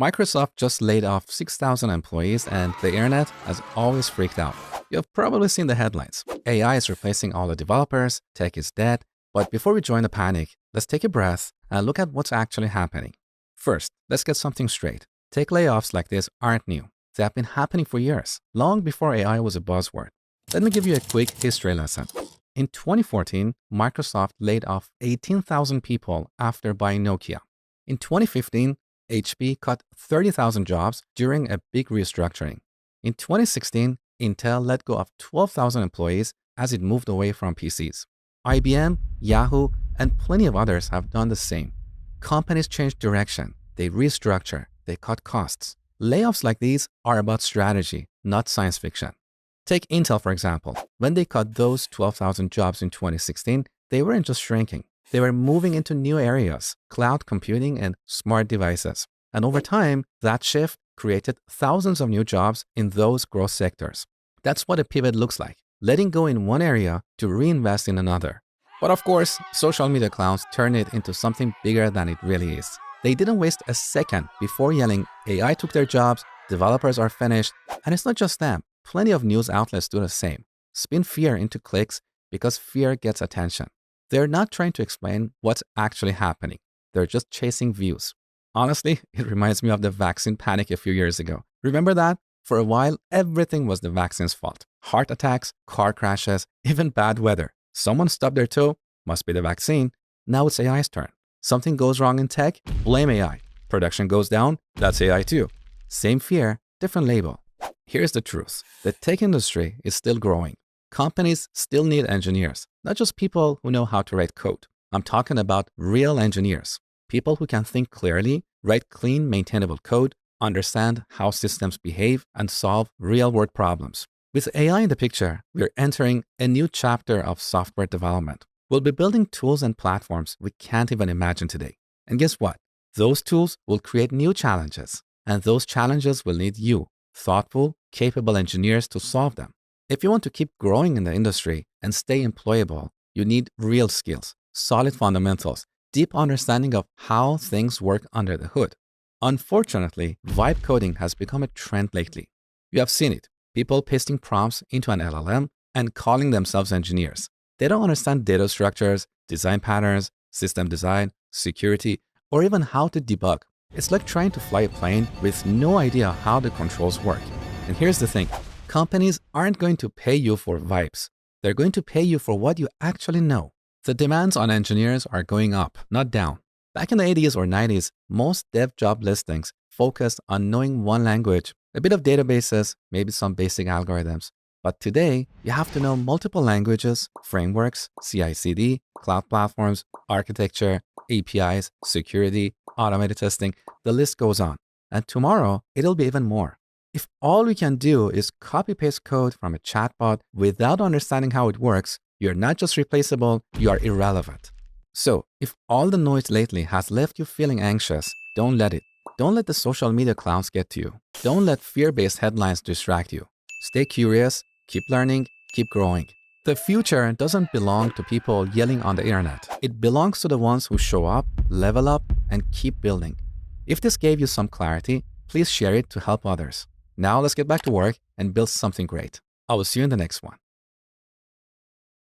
Microsoft just laid off 6,000 employees and the internet has always freaked out. You've probably seen the headlines. AI is replacing all the developers, tech is dead. But before we join the panic, let's take a breath and look at what's actually happening. First, let's get something straight. Tech layoffs like this aren't new. They have been happening for years, long before AI was a buzzword. Let me give you a quick history lesson. In 2014, Microsoft laid off 18,000 people after buying Nokia. In 2015, HP cut 30,000 jobs during a big restructuring. In 2016, Intel let go of 12,000 employees as it moved away from PCs. IBM, Yahoo, and plenty of others have done the same. Companies change direction, they restructure, they cut costs. Layoffs like these are about strategy, not science fiction. Take Intel, for example. When they cut those 12,000 jobs in 2016, they weren't just shrinking. They were moving into new areas, cloud computing and smart devices. And over time, that shift created thousands of new jobs in those growth sectors. That's what a pivot looks like, letting go in one area to reinvest in another. But of course, social media clowns turn it into something bigger than it really is. They didn't waste a second before yelling, AI took their jobs, developers are finished, and it's not just them. Plenty of news outlets do the same. Spin fear into clicks because fear gets attention. They're not trying to explain what's actually happening. They're just chasing views. Honestly, it reminds me of the vaccine panic a few years ago. Remember that? For a while, everything was the vaccine's fault. Heart attacks, car crashes, even bad weather. Someone stubbed their toe, must be the vaccine. Now it's AI's turn. Something goes wrong in tech, blame AI. Production goes down, that's AI too. Same fear, different label. Here's the truth. The tech industry is still growing. Companies still need engineers, not just people who know how to write code. I'm talking about real engineers, people who can think clearly, write clean, maintainable code, understand how systems behave, and solve real-world problems. With AI in the picture, we're entering a new chapter of software development. We'll be building tools and platforms we can't even imagine today. And guess what? Those tools will create new challenges, and those challenges will need you, thoughtful, capable engineers to solve them. If you want to keep growing in the industry and stay employable, you need real skills, solid fundamentals, deep understanding of how things work under the hood. Unfortunately, vibe coding has become a trend lately. You have seen it. People pasting prompts into an LLM and calling themselves engineers. They don't understand data structures, design patterns, system design, security, or even how to debug. It's like trying to fly a plane with no idea how the controls work. And here's the thing. Companies aren't going to pay you for vibes. They're going to pay you for what you actually know. The demands on engineers are going up, not down. Back in the 80s or 90s, most dev job listings focused on knowing one language, a bit of databases, maybe some basic algorithms. But today, you have to know multiple languages, frameworks, CI/CD, cloud platforms, architecture, APIs, security, automated testing. The list goes on. And tomorrow, it'll be even more. If all we can do is copy-paste code from a chatbot without understanding how it works, you're not just replaceable, you are irrelevant. So, if all the noise lately has left you feeling anxious, don't let it. Don't let the social media clowns get to you. Don't let fear-based headlines distract you. Stay curious, keep learning, keep growing. The future doesn't belong to people yelling on the internet. It belongs to the ones who show up, level up, and keep building. If this gave you some clarity, please share it to help others. Now let's get back to work and build something great. I will see you in the next one.